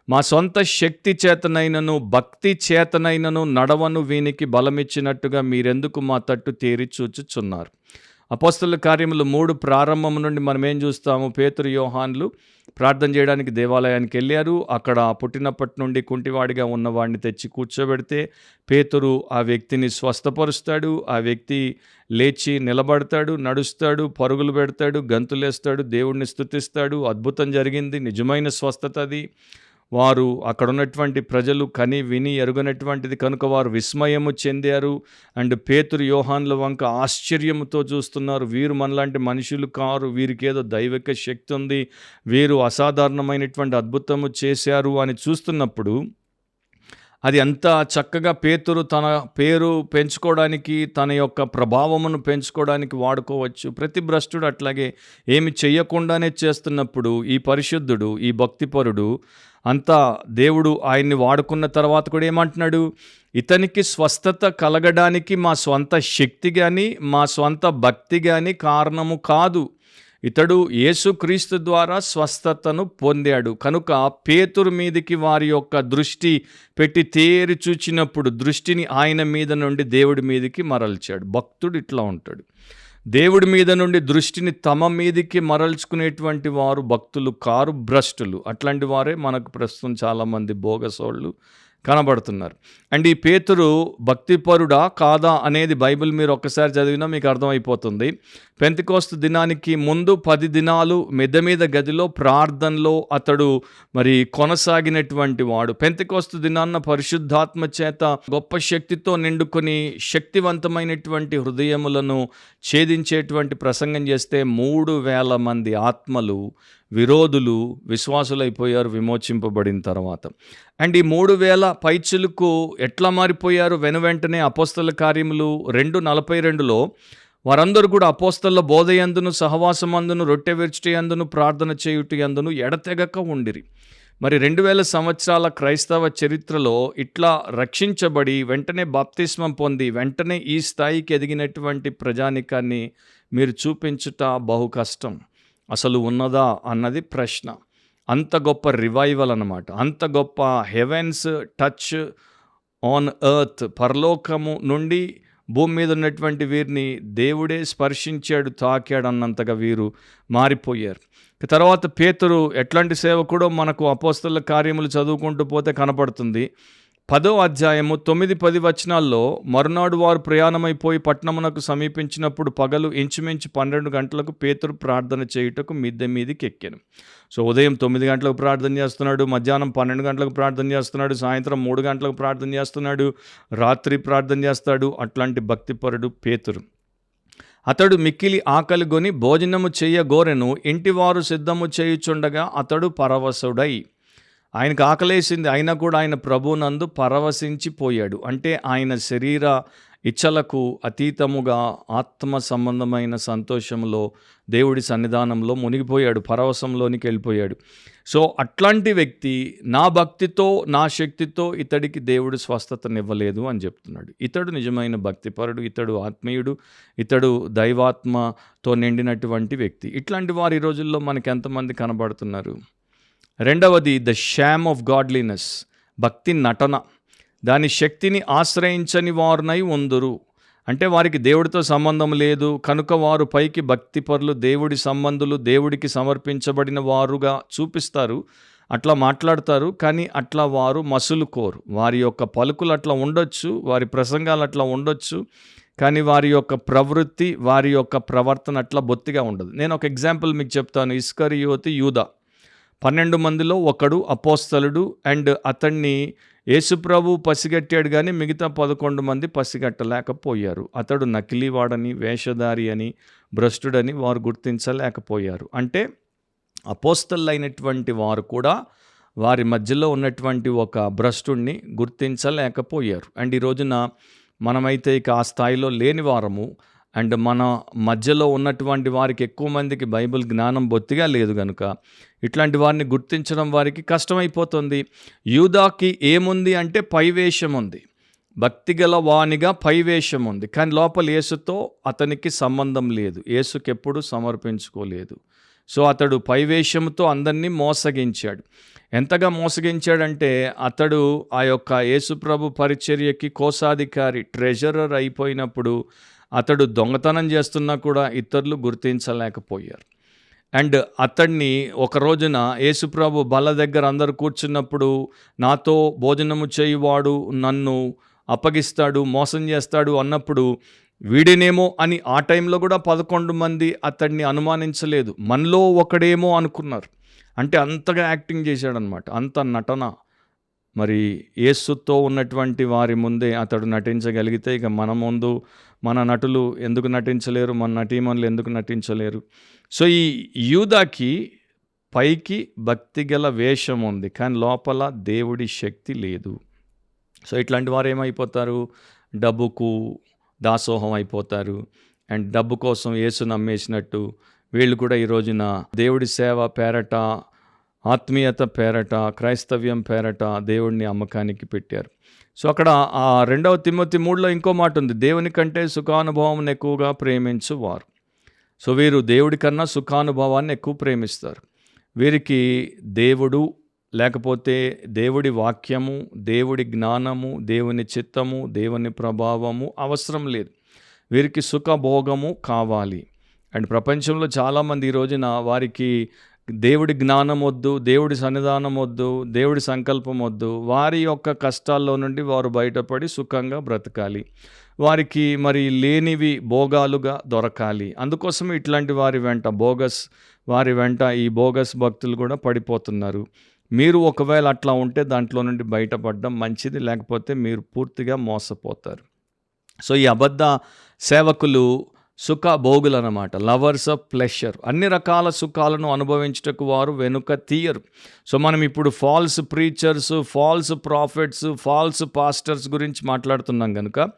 మా సొంత శక్తి చేతనైనను భక్తి చేతనైనను నడవను వీనికి బలమిచ్చినట్టుగా మీరెందుకు మా తట్టు తేరి చూచుచున్నారు? అపోస్తలుల కార్యములు 3 ప్రారంభం నుండి మనం ఏం చూస్తాము? పేతురు, యోహాన్లు ప్రార్థన చేయడానికి దేవాలయానికి వెళ్ళారు. అక్కడ పుట్టినప్పటి నుండి కుంటివాడిగా ఉన్నవాడిని తెచ్చి కూర్చోబెడితే పేతురు ఆ వ్యక్తిని స్వస్థపరుస్తాడు. ఆ వ్యక్తి లేచి నిలబడతాడు, నడుస్తాడు, పరుగులు పెడతాడు, గంతులేస్తాడు, దేవుడిని స్తుతిస్తాడు. అద్భుతం జరిగింది, నిజమైన స్వస్థత అది. వారు అక్కడ ఉన్నటువంటి ప్రజలు కని విని ఎరుగనటువంటిది కనుక వారు విస్మయము చెందారు. అండ్ పేతురు, యోహాన్ల వంక ఆశ్చర్యముతో చూస్తున్నారు. వీరు మనలాంటి మనుషులు కారు, వీరికి ఏదో దైవిక శక్తి ఉంది, వీరు అసాధారణమైనటువంటి అద్భుతము చేశారు అని చూస్తున్నప్పుడు అది అంత చక్కగా పేతురు తన పేరు పెంచుకోవడానికి, తన యొక్క ప్రభావమును పెంచుకోవడానికి వాడుకోవచ్చు. ప్రతి భ్రష్టుడు అట్లాగే ఏమి చెయ్యకుండానే చేస్తున్నప్పుడు ఈ పరిశుద్ధుడు, ఈ భక్తిపరుడు అంతా దేవుడు ఆయన్ని వాడుకున్న తర్వాత కూడా ఏమంటున్నాడు? ఇతనికి స్వస్థత కలగడానికి మా స్వంత శక్తి కానీ మా స్వంత భక్తి కానీ కారణము కాదు. ఇతడు యేసుక్రీస్తు ద్వారా స్వస్థతను పొందాడు. కనుక పేతురు మీదికి వారి యొక్క దృష్టి పెట్టి తేరి చూచినప్పుడు దృష్టిని ఆయన మీద నుండి దేవుడి మీదికి మరల్చాడు. భక్తుడు ఇట్లా ఉంటాడు. దేవుడి మీద నుండి దృష్టిని తమ మీదికి మరల్చుకునేటువంటి వారు భక్తులు కారు, భ్రష్టులు. అట్లాంటి వారే మనకు ప్రస్తుతం చాలామంది బోగసోళ్ళు కనబడుతున్నారు. అండ్ ఈ పేతురు భక్తిపరుడా కాదా అనేది బైబిల్ మీరు ఒక్కసారి చదివినా మీకు అర్థమైపోతుంది. పెంతెకోస్తు దినానికి ముందు 10 దినాలు మిద్దె మీద గదిలో ప్రార్థనలో అతడు మరి కొనసాగినటువంటి వాడు. పెంతెకోస్తు దినాన్న పరిశుద్ధాత్మ చేత గొప్ప శక్తితో నిండుకొని శక్తివంతమైనటువంటి హృదయములను ఛేదించేటువంటి ప్రసంగం చేస్తే 3,000 మంది ఆత్మలు విరోధులు విశ్వాసులైపోయారు విమోచింపబడిన తర్వాత. అండ్ ఈ 3,000 పైచులకు ఎట్లా మారిపోయారు? వెనువెంటనే అపోస్తల కార్యములు 2:42లో వారందరూ కూడా అపోస్తల బోధయందును, సహవాసమందును, రొట్టె విరుచుటయందును, ప్రార్థన చేయుటయందును ఎడతెగక ఉండిరి. మరి 2000 సంవత్సరాల క్రైస్తవ చరిత్రలో ఇట్లా రక్షించబడి వెంటనే బాప్తిస్మం పొంది వెంటనే ఈ స్థాయికి ఎదిగినటువంటి ప్రజానికాన్ని మీరు చూపించుట బహు కష్టం. అసలు ఉన్నదా అన్నది ప్రశ్న. అంత గొప్ప రివైవల్ అన్నమాట. అంత గొప్ప హెవెన్స్ టచ్ ఆన్ ఎర్త్, పరలోకము నుండి భూమి మీద ఉన్నటువంటి వీరిని దేవుడే స్పర్శించాడు, తాకాడు అన్నంతగా వీరు మారిపోయారు. తర్వాత పేతురు ఎట్లాంటి సేవకుడో మనకు అపోస్తలుల కార్యములు చదువుకుంటూ పోతే కనపడుతుంది. 10వ అధ్యాయము 9-10 వచనాల్లో, మరునాడు వారు ప్రయాణమైపోయి పట్టణమునకు సమీపించినప్పుడు పగలు ఇంచుమించు 12 గంటలకు పేతురు ప్రార్థన చేయుటకు మిద్దె మీదికి ఎక్కాను. సో ఉదయం 9 గంటలకు ప్రార్థన చేస్తున్నాడు, మధ్యాహ్నం 12 గంటలకు ప్రార్థన చేస్తున్నాడు, సాయంత్రం 3 గంటలకు ప్రార్థన చేస్తున్నాడు, రాత్రి ప్రార్థన చేస్తాడు. అట్లాంటి భక్తిపరుడు పేతురు. అతడు మిక్కిలి ఆకలిగొని భోజనము చెయ్యగోరెను. ఇంటివారు సిద్ధము చేయుచుండగా అతడు పరవశుడై, ఆయనకు ఆకలేసింది అయినా కూడా ఆయన ప్రభునందు పరవశించిపోయాడు. అంటే ఆయన శరీర ఇచ్చలకు అతీతముగా ఆత్మ సంబంధమైన సంతోషంలో దేవుడి సన్నిధానంలో మునిగిపోయాడు, పరవశంలోనికి వెళ్ళిపోయాడు. సో అట్లాంటి వ్యక్తి నా భక్తితో నా శక్తితో ఇతడికి దేవుడు స్వస్థతనివ్వలేదు అని చెప్తున్నాడు. ఇతడు నిజమైన భక్తిపరుడు, ఇతడు ఆత్మీయుడు, ఇతడు దైవాత్మతో నిండినటువంటి వ్యక్తి. ఇట్లాంటి వారు ఈ రోజుల్లో మనకి ఎంతమంది కనబడుతున్నారు? రెండవది ద షామ్ ఆఫ్ గాడ్లీనెస్, భక్తి నటన. దాని శక్తిని ఆశ్రయించని వారునై ఉందురు. అంటే వారికి దేవుడితో సంబంధం లేదు కనుక వారు పైకి భక్తిపరులు, దేవుడి సంబంధులు, దేవుడికి సమర్పించబడిన వారుగా చూపిస్తారు, అట్లా మాట్లాడతారు. కానీ అట్లా వారు మసులు కోరు. వారి యొక్క పలుకులు అట్లా ఉండొచ్చు, వారి ప్రసంగాలు అట్లా ఉండొచ్చు, కానీ వారి యొక్క ప్రవృత్తి, వారి యొక్క ప్రవర్తన అట్లా బొత్తిగా ఉండదు. నేను ఒక ఎగ్జాంపుల్ మీకు చెప్తాను. ఇస్కరియోతు యూదా 12 మందిలో ఒకడు అపోస్తలుడు, అండ్ అతన్ని యేసుప్రభు పసిగట్టాడు, కానీ మిగతా 11 మంది పసిగట్టలేకపోయారు. అతడు నకిలీవాడని, వేషధారి అని, భ్రష్టుడని వారు గుర్తించలేకపోయారు. అంటే అపోస్తలులైనటువంటి వారు కూడా వారి మధ్యలో ఉన్నటువంటి ఒక భ్రష్టుడిని గుర్తించలేకపోయారు. అండ్ ఈ రోజున మనమైతే ఇక ఆ స్థాయిలో లేని వారము. అండ్ మన మధ్యలో ఉన్నటువంటి వారికి ఎక్కువ మందికి బైబిల్ జ్ఞానం బొత్తిగా లేదు కనుక ఇట్లాంటి వారిని గుర్తించడం వారికి కష్టమైపోతుంది. యూదాకి ఏముంది అంటే పైవేషం ఉంది, భక్తిగల వానిగా పైవేషం ఉంది, కానీ లోపల యేసుతో అతనికి సంబంధం లేదు, యేసుకి ఎప్పుడు సమర్పించుకోలేదు. సో అతడు పైవేషంతో అందరినీ మోసగించాడు. ఎంతగా మోసగించాడంటే అతడు ఆ యొక్క యేసుప్రభు పరిచర్యకి కోశాధికారి, ట్రెజరర్ అయిపోయినప్పుడు అతడు దొంగతనం చేస్తున్నా కూడా ఇతరులు గుర్తించలేకపోయారు. అండ్ అతన్ని ఒక రోజున యేసుప్రభు బల్ల దగ్గర అందరు కూర్చున్నప్పుడు, నాతో భోజనము చేయువాడు నన్ను అప్పగిస్తాడు, మోసం చేస్తాడు అన్నప్పుడు, వీడినేమో అని ఆ టైంలో కూడా 11 మంది అతన్ని అనుమానించలేదు, మనలో ఒకడేమో అనుకున్నారు. అంటే అంతగా యాక్టింగ్ చేశాడనమాట, అంత నటన. మరి యేసుతో ఉన్నటువంటి వారి ముందే అతడు నటించగలిగితే ఇక మన ముందు మన నటులు ఎందుకు నటించలేరు, మన నటీమణులు ఎందుకు నటించలేరు? సో ఈ యూదాకి పైకి భక్తిగల వేషం ఉంది, కానీ లోపల దేవుడి శక్తి లేదు. సో ఇట్లాంటి వారు ఏమైపోతారు? డబ్బుకు దాసోహం అయిపోతారు. అండ్ డబ్బు కోసం యేసు నమ్మేసినట్టు వీళ్ళు కూడా ఈ రోజున దేవుడి సేవ పేరట, ఆత్మీయత పేరట, క్రైస్తవ్యం పేరట దేవుడిని అమ్మకానికి పెట్టారు. సో అక్కడ ఆ 2 తిమోతి 3లో ఇంకో మాట ఉంది, దేవుని కంటే సుఖానుభవం ఎక్కువగా ప్రేమించువారు. సో వీరు దేవుడి కన్నా సుఖానుభవాన్ని ఎక్కువ ప్రేమిస్తారు. వీరికి దేవుడు లేకపోతే దేవుడి వాక్యము, దేవుడి జ్ఞానము, దేవుని చిత్తము, దేవుని ప్రభావము అవసరం లేదు. వీరికి సుఖభోగము కావాలి. అండ్ ప్రపంచంలో చాలామంది ఈ రోజున వారికి దేవుడి జ్ఞానం వద్దు, దేవుడి సన్నిధానం వద్దు, దేవుడి సంకల్పం వద్దు, వారి యొక్క కష్టాల్లో నుండి వారు బయటపడి సుఖంగా బ్రతకాలి, వారికి మరి లేనివి భోగాలుగా దొరకాలి. అందుకోసం ఇట్లాంటి వారి వెంట ఈ బోగస్ భక్తులు కూడా పడిపోతున్నారు. మీరు ఒకవేళ అట్లా ఉంటే దాంట్లో నుండి బయటపడడం మంచిది, లేకపోతే మీరు పూర్తిగా మోసపోతారు. సో ఈ అబద్ధ సేవకులు సుఖ భోగులు అన్నమాట, లవర్స్ ఆఫ్ ప్లెషర్. అన్ని రకాల సుఖాలను అనుభవించుటకు వారు వెనుక తీయరు. సో మనం ఇప్పుడు false preachers, false prophets, false pastors గురించి మాట్లాడుతున్నాం కనుక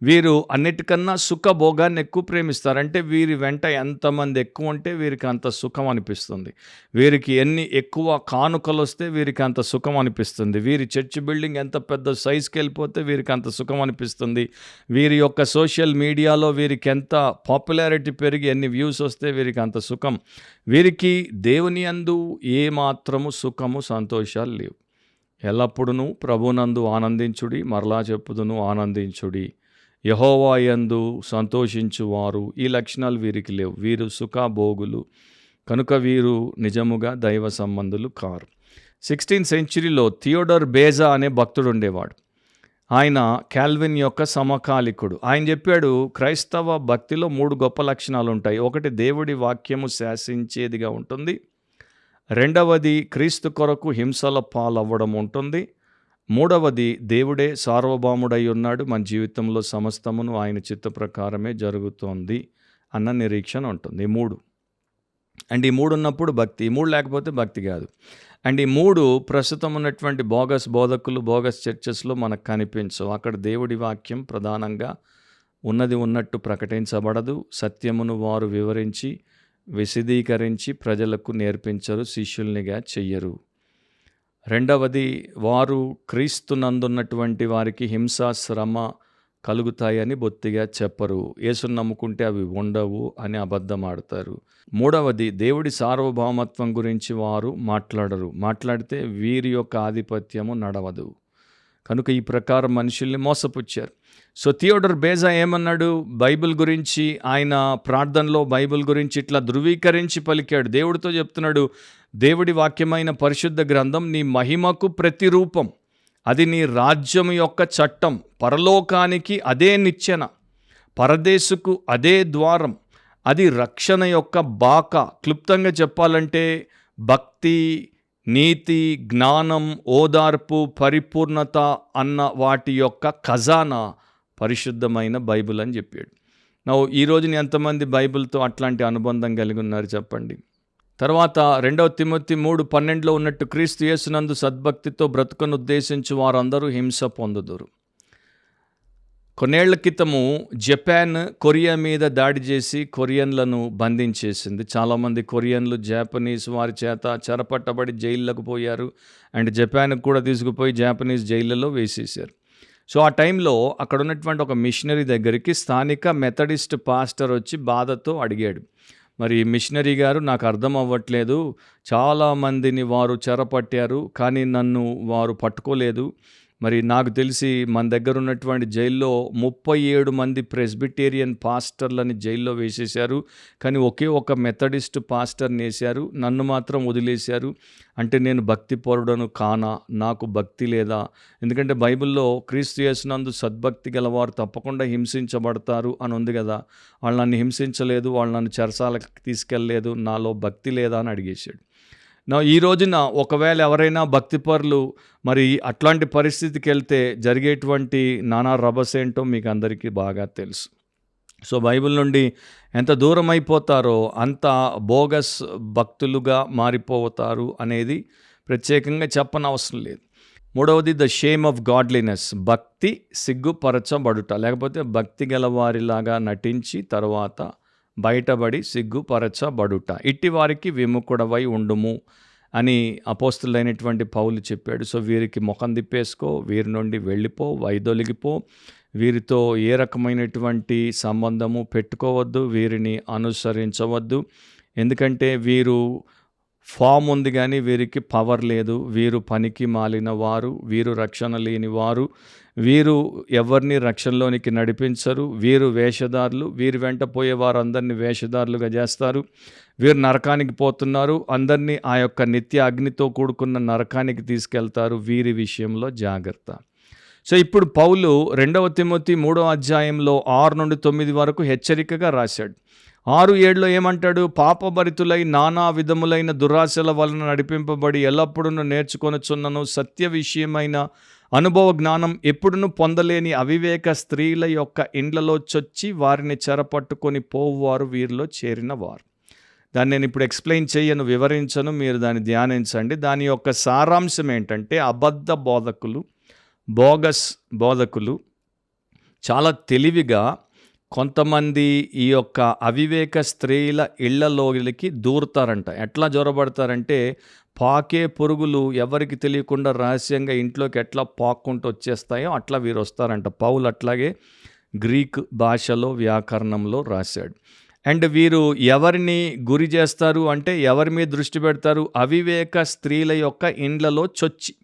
వీరు అన్నిటికన్నా సుఖ భోగాన్ని ఎక్కువ ప్రేమిస్తారు. అంటే వీరి వెంట ఎంతమంది ఎక్కువ ఉంటే వీరికి అంత సుఖం అనిపిస్తుంది, వీరికి ఎన్ని ఎక్కువ కానుకలు వస్తే వీరికి అంత సుఖం అనిపిస్తుంది, వీరి చర్చ్ బిల్డింగ్ ఎంత పెద్ద సైజ్కి వెళ్ళిపోతే వీరికి అంత సుఖం అనిపిస్తుంది, వీరి యొక్క సోషల్ మీడియాలో వీరికి ఎంత పాపులారిటీ పెరిగి ఎన్ని వ్యూస్ వస్తే వీరికి అంత సుఖం. వీరికి దేవుని యందు ఏ మాత్రము సుఖము సంతోషాలు లేవు. ఎల్లప్పుడూ ప్రభునందు ఆనందించుడి, మరలా చెప్పుదును ఆనందించుడి, యెహోవా యందు సంతోషించువారు. ఈ లక్షణాలు వీరికి లేవు. వీరు సుఖభోగులు కనుక వీరు నిజముగా దైవ సంబంధులు కారు. 16th centuryలో థియోడర్ బేజా అనే భక్తుడు ఉండేవాడు. ఆయన కాల్విన్ యొక్క సమకాలికుడు. ఆయన చెప్పాడు, క్రైస్తవ భక్తిలో 3 గొప్ప లక్షణాలు ఉంటాయి. ఒకటి, దేవుడి వాక్యము శాసించేదిగా ఉంటుంది. రెండవది, క్రీస్తు కొరకు హింసల పాలవ్వడం ఉంటుంది. మూడవది, దేవుడే సార్వభౌముడై ఉన్నాడు, మన జీవితంలో సమస్తమును ఆయన చిత్త ప్రకారమే జరుగుతోంది అన్న నిరీక్షణ ఉంటుంది. ఈ 3 అండ్ ఈ 3 ఉన్నప్పుడు భక్తి, ఈ 3 లేకపోతే భక్తి కాదు. అండ్ ఈ 3 ప్రస్తుతం ఉన్నటువంటి బోగస్ బోధకులు, బోగస్ చర్చెస్లో మనకు కనిపించవు. అక్కడ దేవుడి వాక్యం ప్రధానంగా ఉన్నది ఉన్నట్టు ప్రకటించబడదు. సత్యమును వారు వివరించి విశదీకరించి ప్రజలకు నేర్పించరు, శిష్యుల్నిగా చెయ్యరు. రెండవది, వారు క్రీస్తునందున్నటువంటి వారికి హింస, శ్రమ కలుగుతాయని బొత్తిగా చెప్పరు. యేసును నమ్ముకుంటే అవి ఉండవు అని అబద్ధం ఆడతారు. మూడవది, దేవుడి సార్వభౌమత్వం గురించి వారు మాట్లాడరు. మాట్లాడితే వీరి యొక్క ఆధిపత్యము నడవదు. కనుక ఈ ప్రకారం మనుషుల్ని మోసపుచ్చారు. సో థియోడర్ బేజా ఏమన్నాడు బైబిల్ గురించి? ఆయన ప్రార్థనలో బైబిల్ గురించి ఇట్లా ధృవీకరించి పలికాడు. దేవుడితో చెప్తున్నాడు, దేవుడి వాక్యమైన పరిశుద్ధ గ్రంథం నీ మహిమకు ప్రతిరూపం, అది నీ రాజ్యం యొక్క చట్టం, పరలోకానికి అదే నిచ్చెన, పరదేశుకు అదే ద్వారం, అది రక్షణ యొక్క బాక. క్లుప్తంగా చెప్పాలంటే భక్తి, నీతి, జ్ఞానం, ఓదార్పు, పరిపూర్ణత అన్న వాటి యొక్క ఖజానా పరిశుద్ధమైన బైబిల్ అని చెప్పాడు. ఈ రోజున ఎంతమంది బైబిల్తో అట్లాంటి అనుబంధం కలిగి ఉన్నారు చెప్పండి. తర్వాత 2 తిమోతి 3:12 ఉన్నట్టు క్రీస్తు యేసునందు సద్భక్తితో బ్రతుకును ఉద్దేశించి వారందరూ హింస పొందుదురు. కొన్నేళ్ల క్రితము జపాన్ కొరియా మీద దాడి చేసి కొరియన్లను బంధించేసింది. చాలామంది కొరియన్లు జాపనీస్ వారి చేత చెరపట్టబడి జైళ్ళకు పోయారు. అండ్ జపాన్కి కూడా తీసుకుపోయి జాపనీస్ జైళ్ళలో వేసేసారు. సో ఆ టైంలో అక్కడ ఉన్నటువంటి ఒక మిషనరీ దగ్గరికి స్థానిక మెథడిస్ట్ పాస్టర్ వచ్చి బాధతో అడిగాడు, మరి మిషనరీ గారు, నాకు అర్థం అవ్వట్లేదు, చాలామందిని వారు చెరపట్టారు కానీ నన్ను వారు పట్టుకోలేదు. మరి నాకు తెలిసి మన దగ్గర ఉన్నటువంటి జైల్లో 37 మంది ప్రెస్బిటేరియన్ పాస్టర్లని జైల్లో వేసేశారు, కానీ ఒకే ఒక మెథడిస్ట్ పాస్టర్ని వేశారు, నన్ను మాత్రం వదిలేశారు. అంటే నేను భక్తి పరుడను కానా? నాకు భక్తి లేదా? ఎందుకంటే బైబిల్లో క్రీస్తు యేసునందు సద్భక్తి గలవారు తప్పకుండా హింసించబడతారు అని ఉంది కదా. వాళ్ళు నన్ను హింసించలేదు, వాళ్ళు నన్ను చెరసాలకు తీసుకెళ్ళలేదు, నాలో భక్తి లేదా అని అడిగేశాడు. ఈ రోజున ఒకవేళ ఎవరైనా భక్తిపరులు మరి అట్లాంటి పరిస్థితికి వెళ్తే జరిగేటువంటి నానా రభస ఏంటో మీకు అందరికీ బాగా తెలుసు. సో బైబిల్ నుండి ఎంత దూరం అయిపోతారో అంత బోగస్ భక్తులుగా మారిపోతారు అనేది ప్రత్యేకంగా చెప్పనవసరం లేదు. మూడవది, ద షేమ్ ఆఫ్ గాడ్లీనెస్, భక్తి సిగ్గుపరచబడుట, లేకపోతే భక్తి గలవారిలాగా నటించి తర్వాత బయటపడి సిగ్గుపరచబడుట. ఇట్టి వారికి విముఖుడవై ఉండుము అని అపోస్తులైనటువంటి పౌలు చెప్పాడు. సో వీరికి ముఖం తిప్పేసుకో, వీరి నుండి వెళ్ళిపో, వైదొలిగిపో, వీరితో ఏ రకమైనటువంటి సంబంధము పెట్టుకోవద్దు, వీరిని అనుసరించవద్దు. ఎందుకంటే వీరు ఫామ్ ఉంది కానీ వీరికి పవర్ లేదు, వీరు పనికి మాలిన వారు, వీరు రక్షణ లేని వారు, వీరు ఎవరిని రక్షణలోనికి నడిపించరు, వీరు వేషధారులు, వీరు వెంట పోయే వారందరినీ వేషధారులుగా చేస్తారు, వీరు నరకానికి పోతున్నారు, అందరినీ ఆ యొక్క నిత్య అగ్నితో కూడుకున్న నరకానికి తీసుకెళ్తారు, వీరి విషయంలో జాగ్రత్త. సో ఇప్పుడు పౌలు 2 తిమోతి 3వ అధ్యాయంలో 6 నుండి 9 వరకు హెచ్చరికగా రాశాడు. 6:7 ఏమంటాడు? పాపభరితులై నానా విధములైన దురాశల వలన నడిపింపబడి ఎల్లప్పుడూ నేర్చుకొనుచున్నను సత్య విషయమైన అనుభవ జ్ఞానం ఎప్పుడునూ పొందలేని అవివేక స్త్రీల యొక్క ఇండ్లలో చొచ్చి వారిని చెరపట్టుకొని పోవువారు వీరిలో చేరిన వారు. దాన్ని నేను ఇప్పుడు ఎక్స్ప్లెయిన్ చేయను, వివరించను, మీరు దాన్ని ధ్యానించండి. దాని యొక్క సారాంశం ఏంటంటే అబద్ధ బోధకులు, బోగస్ బోధకులు చాలా తెలివిగా కొంతమంది ఈ యొక్క అవివేక స్త్రీల ఇళ్లలోకి దూరుతారంట. ఎట్లా జొరబడతారంటే పాకే పురుగులు ఎవరికి తెలియకుండా రహస్యంగా ఇంట్లోకి ఎట్లా పాక్కుంటూ వచ్చేస్తాయో అట్లా వీరు వస్తారంట. పౌలు అట్లాగే గ్రీక్ భాషలో వ్యాకరణంలో రాశాడు. అండ్ వీరు ఎవరిని గురి చేస్తారు అంటే ఎవరి మీద దృష్టి పెడతారు? అవివేక స్త్రీల యొక్క ఇండ్లలో చొచ్చి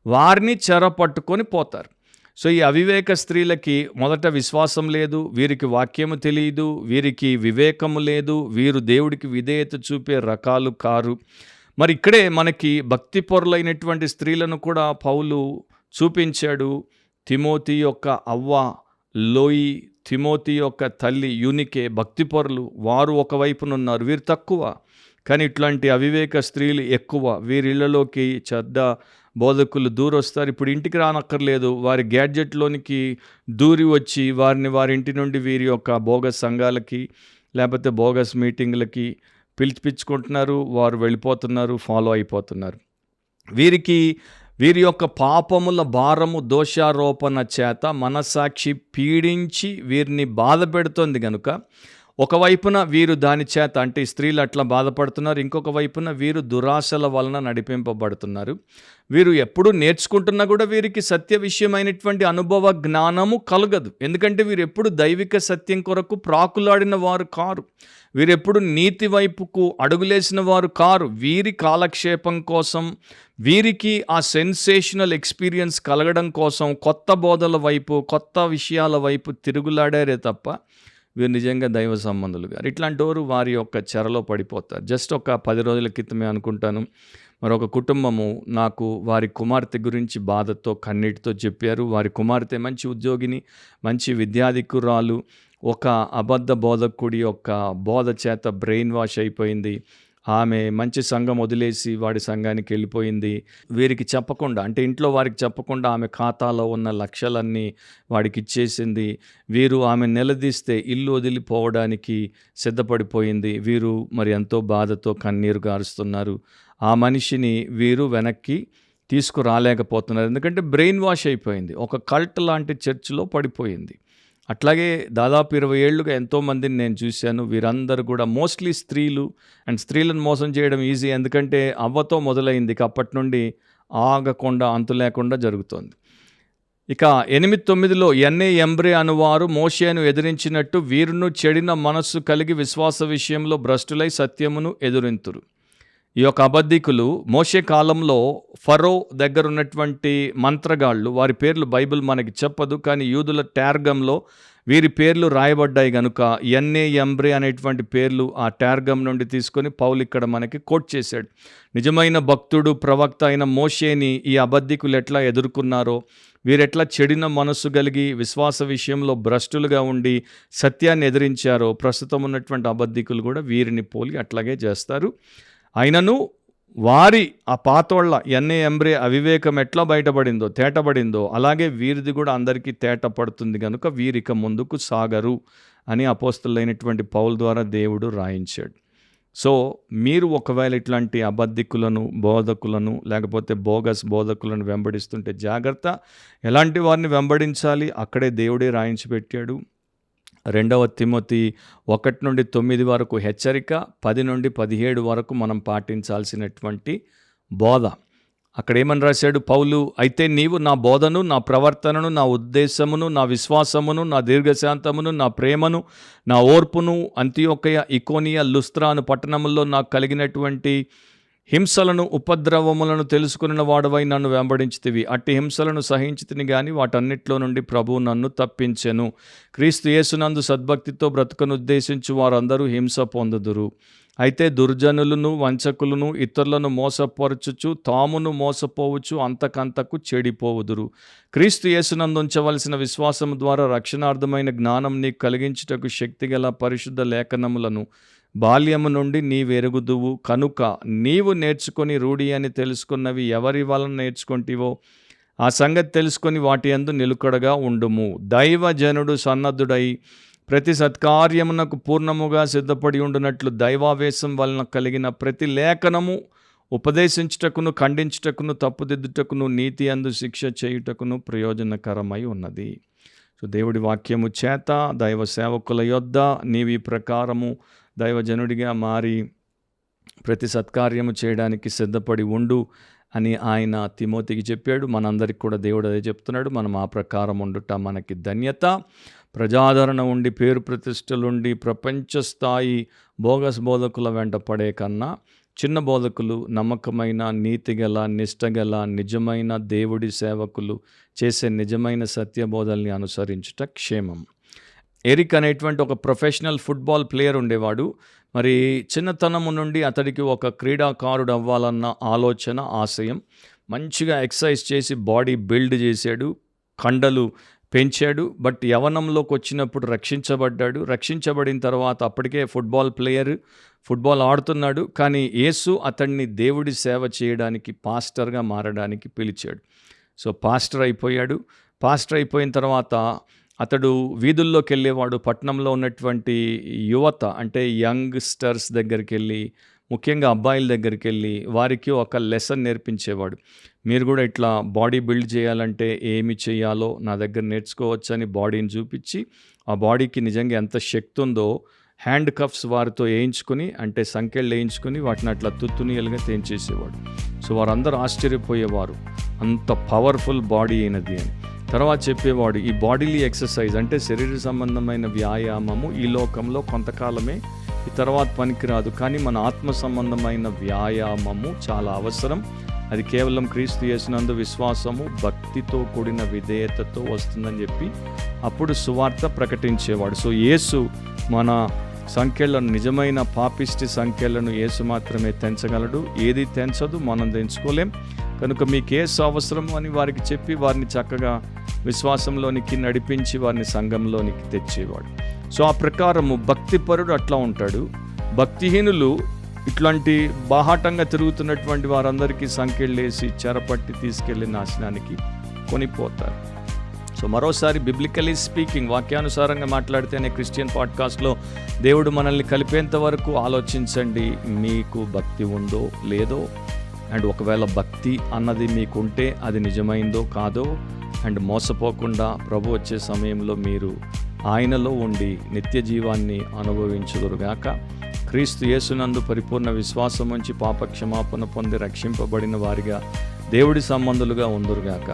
వారిని చెరపట్టుకొని పోతారు. సో ఈ అవివేక స్త్రీలకి మొదట విశ్వాసం లేదు, వీరికి వాక్యము తెలియదు, వీరికి వివేకము లేదు, వీరు దేవుడికి విధేయత చూపే రకాలు కారు. మరి ఇక్కడే మనకి భక్తిపరులైనటువంటి స్త్రీలను కూడా పౌలు చూపించాడు. తిమోతి యొక్క అవ్వ, లోయి, తిమోతి యొక్క తల్లి యూనికే భక్తిపరులు, వారు ఒకవైపునున్నారు. వీరు తక్కువ, కానీ ఇట్లాంటి అవివేక స్త్రీలు ఎక్కువ. వీరిళ్లలోకి చెడ్డ బోధకులు దూరొస్తారు. ఇప్పుడు ఇంటికి రానక్కర్లేదు, వారి గ్యాడ్జెట్లోనికి దూరి వచ్చి వారిని వారి ఇంటి నుండి వీరి యొక్క బోగస్ సంఘాలకి లేకపోతే బోగస్ మీటింగ్లకి పిలిపించుకుంటున్నారు. వారు వెళ్ళిపోతున్నారు, ఫాలో అయిపోతున్నారు. వీరి యొక్క పాపముల భారము దోషారోపణ చేత మనసాక్షి పీడించి వీరిని బాధ పెడుతోంది కనుక ఒకవైపున వీరు దాని చేత, అంటే స్త్రీలు అట్లా బాధపడుతున్నారు, ఇంకొక వైపున వీరు దురాశల వలన నడిపింపబడుతున్నారు. వీరు ఎప్పుడు నేర్చుకుంటున్నా కూడా వీరికి సత్య విషయమైనటువంటి అనుభవ జ్ఞానము కలగదు. ఎందుకంటే వీరు ఎప్పుడు దైవిక సత్యం కొరకు ప్రాకులాడిన వారు కారు, వీరెప్పుడు నీతి వైపుకు అడుగులేసిన వారు కారు. వీరి కాలక్షేపం కోసం, వీరికి ఆ సెన్సేషనల్ ఎక్స్పీరియన్స్ కలగడం కోసం కొత్త బోధల వైపు, కొత్త విషయాల వైపు తిరుగులాడారే తప్ప వీరు నిజంగా దైవ సంబంధులు గారు. ఇట్లాంటి వారు వారి యొక్క చెరలో పడిపోతారు. జస్ట్ ఒక 10 రోజుల క్రితమే అనుకుంటాను, మరొక కుటుంబము నాకు వారి కుమార్తె గురించి బాధతో కన్నీటితో చెప్పారు. వారి కుమార్తె మంచి ఉద్యోగిని, మంచి విద్యాధికురాలు, ఒక అబద్ధ బోధకుడి యొక్క బోధ చేత బ్రెయిన్ వాష్ అయిపోయింది. ఆమె మంచి సంఘం వదిలేసి వాడి సంఘానికి వెళ్ళిపోయింది. వీరికి చెప్పకుండా, అంటే ఇంట్లో వారికి చెప్పకుండా ఆమె ఖాతాలో ఉన్న లక్షలన్నీ వాడికి ఇచ్చేసింది. వీరు ఆమె నిలదీస్తే ఇల్లు వదిలిపోవడానికి సిద్ధపడిపోయింది. వీరు మరి ఎంతో బాధతో కన్నీరు గారుస్తున్నారు. ఆ మనిషిని వీరు వెనక్కి తీసుకురాలేకపోతున్నారు, ఎందుకంటే బ్రెయిన్ వాష్ అయిపోయింది. ఒక కల్ట్ లాంటి చర్చిలో పడిపోయింది. అట్లాగే దాదాపు 20 ఏళ్ళుగా ఎంతోమందిని నేను చూశాను. వీరందరూ కూడా మోస్ట్లీ స్త్రీలు, అండ్ స్త్రీలను మోసం చేయడం ఈజీ, ఎందుకంటే అవ్వతో మొదలైంది, అప్పటి నుండి ఆగకుండా అంతు లేకుండా జరుగుతోంది. ఇక 8:9లో ఎన్ఏ ఎంబ్రే అనువారు మోషేను ఎదిరించినట్టు వీరును చెడిన మనస్సు కలిగి విశ్వాస విషయంలో భ్రష్టులై సత్యమును ఎదురింతురు. ఈ యొక్క అబద్ధికులు మోషే కాలంలో ఫరో దగ్గర ఉన్నటువంటి మంత్రగాళ్ళు, వారి పేర్లు బైబిల్ మనకి చెప్పదు, కానీ యూదుల టార్గంలో వీరి పేర్లు రాయబడ్డాయి కనుక ఎన్ఏ ఎంబ్రే అనేటువంటి పేర్లు ఆ టార్గం నుండి తీసుకొని పౌలు ఇక్కడ మనకి కోట్ చేశాడు. నిజమైన భక్తుడు, ప్రవక్త అయిన మోషేని ఈ అబద్ధికులు ఎట్లా ఎదుర్కొన్నారో, వీరెట్లా చెడిన మనస్సు కలిగి విశ్వాస విషయంలో భ్రష్టులుగా ఉండి సత్యాన్ని ఎదిరించారో, ప్రస్తుతం ఉన్నటువంటి అబద్ధికులు కూడా వీరిని పోలి అట్లాగే చేస్తారు. అయినను వారి ఆ పాతోళ్ళ ఎన్ఏ ఎంబ్రే అవివేకం ఎట్లా బయటపడిందో, తేటపడిందో, అలాగే వీరిది కూడా అందరికీ తేట పడుతుంది కనుక వీరిక ముందుకు సాగరు అని అపోస్తలులైనటువంటి పౌలు ద్వారా దేవుడు రాయించాడు. సో మీరు ఒకవేళ ఇట్లాంటి అబద్ధికులను, బోధకులను, లేకపోతే బోగస్ బోధకులను వెంబడిస్తుంటే జాగ్రత్త. ఎలాంటి వారిని వెంబడించాలి అక్కడే దేవుడే రాయించి పెట్టాడు. 2 తిమోతి 1-9 వరకు హెచ్చరిక, 10-17 వరకు మనం పాటించాల్సినటువంటి బోధ. అక్కడ ఏమని రాశాడు పౌలు? అయితే నీవు నా బోధను, నా ప్రవర్తనను, నా ఉద్దేశమును, నా విశ్వాసమును, నా దీర్ఘశాంతమును, నా ప్రేమను, నా ఓర్పును, అంతియోకయ, ఇకోనియ, లుస్త్రాను పట్టణముల్లో నాకు కలిగినటువంటి హింసలను, ఉపద్రవములను తెలుసుకున్న వాడవై నన్ను వెంబడించితివి. అట్టి హింసలను సహించితిని గాని వాటన్నిటిలో నుండి ప్రభువు నన్ను తప్పించెను. క్రీస్తు యేసునందు సద్భక్తితో బ్రతుకనుద్దేశించు వారందరూ హింస పొందుదురు. అయితే దుర్జనులను, వంచకులను, ఇతరులను మోసపరచుచు తామును మోసపోవచ్చు అంతకంతకు చెడిపోవుదురు. క్రీస్తు యేసునందు ఉంచవలసిన విశ్వాసం ద్వారా రక్షణార్థమైన జ్ఞానం నీకు కలిగించుటకు శక్తిగల పరిశుద్ధ లేఖనములను బాల్యము నుండి నీవెరుగుదువు కనుక నీవు నేర్చుకొని రూఢి అని తెలుసుకున్నవి ఎవరి వలన నేర్చుకుంటివో ఆ సంగతి తెలుసుకొని వాటి యందు నిలుకడగా ఉండుము. దైవజనుడు సన్నద్ధుడై ప్రతి సత్కార్యమునకు పూర్ణముగా సిద్ధపడి ఉండునట్లు దైవావేశం వలన కలిగిన ప్రతి లేఖనము ఉపదేశించుటకును, ఖండించుటకును, తప్పుదిద్దుటకును, నీతి యందు శిక్ష చేయుటకును ప్రయోజనకరమై ఉన్నది. సో దేవుడి వాక్యము చేత దైవ సేవకుల యొద్ద నీవు ఈ ప్రకారము దైవజనుడిగా మారి ప్రతి సత్కార్యము చేయడానికి సిద్ధపడి ఉండు అని ఆయన తిమోతికి చెప్పాడు. మనందరికి కూడా దేవుడు అదే చెప్తున్నాడు. మనం ఆ ప్రకారం ఉండుట మనకి ధన్యత. ప్రజాదరణ ఉండి, పేరు ప్రతిష్టలుండి, ప్రపంచ స్థాయి బోగస్ బోధకుల వెంట పడే కన్నా చిన్న బోధకులు, నమ్మకమైన, నీతిగల, నిష్టగల, నిజమైన దేవుడి సేవకులు చేసే నిజమైన సత్యబోధల్ని అనుసరించుట క్షేమం. ఎరిక్ అనేటువంటి ఒక ప్రొఫెషనల్ ఫుట్బాల్ ప్లేయర్ ఉండేవాడు. మరి చిన్నతనము నుండి అతడికి ఒక క్రీడాకారుడు అవ్వాలన్న ఆలోచన, ఆశయం. మంచిగా ఎక్సర్సైజ్ చేసి బాడీ బిల్డ్ చేశాడు. కండలు పెంచాడు. బట్ యవ్వనంలోకి వచ్చినప్పుడు రక్షించబడ్డాడు. రక్షించబడిన తర్వాత అప్పటికే ఫుట్బాల్ ప్లేయర్, ఫుట్బాల్ ఆడుతున్నాడు. కానీ యేసు అతన్ని దేవుడి సేవ చేయడానికి, పాస్టర్గా మారడానికి పిలిచాడు. సో పాస్టర్ అయిపోయాడు. పాస్టర్ అయిపోయిన తర్వాత అతడు వీధుల్లోకి వెళ్ళేవాడు. పట్టణంలో ఉన్నటువంటి యువత అంటే యంగ్స్టర్స్ దగ్గరికి వెళ్ళి, ముఖ్యంగా అబ్బాయిల దగ్గరికి వెళ్ళి వారికి ఒక లెసన్ నేర్పించేవాడు. మీరు కూడా ఇట్లా బాడీ బిల్డ్ చేయాలంటే ఏమి చేయాలో నా దగ్గర నేర్చుకోవచ్చని బాడీని చూపించి, ఆ బాడీకి నిజంగా ఎంత శక్తి ఉందో హ్యాండ్ కఫ్స్ వారితో వేయించుకుని, అంటే సంకెళ్ళు వేయించుకుని వాటిని అట్లా తుత్తునీయలుగా తేంచేసేవాడు. సో వారందరూ ఆశ్చర్యపోయేవారు, అంత పవర్ఫుల్ బాడీ అయినది అని. తర్వాత చెప్పేవాడు, ఈ బాడీలీ ఎక్సర్సైజ్ అంటే శరీర సంబంధమైన వ్యాయామము ఈ లోకంలో కొంతకాలమే, ఈ తర్వాత పనికిరాదు. కానీ మన ఆత్మ సంబంధమైన వ్యాయామము చాలా అవసరం. అది కేవలం క్రీస్తు యేసునందు విశ్వాసము, భక్తితో కూడిన విధేయతతో వస్తుందని చెప్పి అప్పుడు సువార్త ప్రకటించేవాడు. సో యేసు మన సంఖ్యలను, నిజమైన పాపిష్టి సంఖ్యలను యేసు మాత్రమే తెంచగలడు. ఏది తెంచదు, మనం తెంచుకోలేం. కనుక మీకు యేసు అవసరం అని వారికి చెప్పి వారిని చక్కగా విశ్వాసంలోనికి నడిపించి వారిని సంఘంలోనికి తెచ్చేవాడు. సో ఆ ప్రకారము భక్తిపరుడు అట్లా ఉంటాడు. భక్తిహీనులు ఇట్లాంటి బాహాటంగా తిరుగుతున్నటువంటి వారందరికీ సంఖ్యలేసి చెరపట్టి తీసుకెళ్లి నాశనానికి కొనిపోతారు. సో మరోసారి బిబ్లికలీ స్పీకింగ్, వాక్యానుసారంగా మాట్లాడితేనే క్రిస్టియన్ పాడ్కాస్ట్లో దేవుడు మనల్ని కలిపేంత వరకు ఆలోచించండి. మీకు భక్తి ఉందో లేదో, అండ్ ఒకవేళ భక్తి అన్నది మీకుంటే అది నిజమైందో కాదో, అండ్ మోసపోకుండా ప్రభు వచ్చే సమయంలో మీరు ఆయనలో ఉండి నిత్య జీవాన్ని అనుభవించుదురుగాక. క్రీస్తు యేసునందు పరిపూర్ణ విశ్వాసం ఉంచి పాపక్షమాపణ పొంది రక్షింపబడిన వారిగా దేవుడి సంబంధులుగా ఉందురుగాక.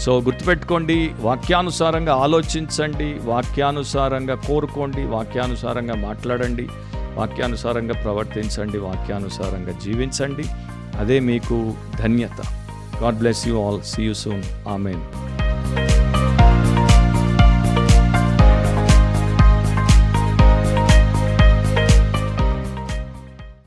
సో గుర్తుపెట్టుకోండి, వాక్యానుసారంగా ఆలోచించండి, వాక్యానుసారంగా కోరుకోండి, వాక్యానుసారంగా మాట్లాడండి, వాక్యానుసారంగా ప్రవర్తించండి, వాక్యానుసారంగా జీవించండి. అదే మీకు ధన్యత. God bless you all. See you soon. Amen.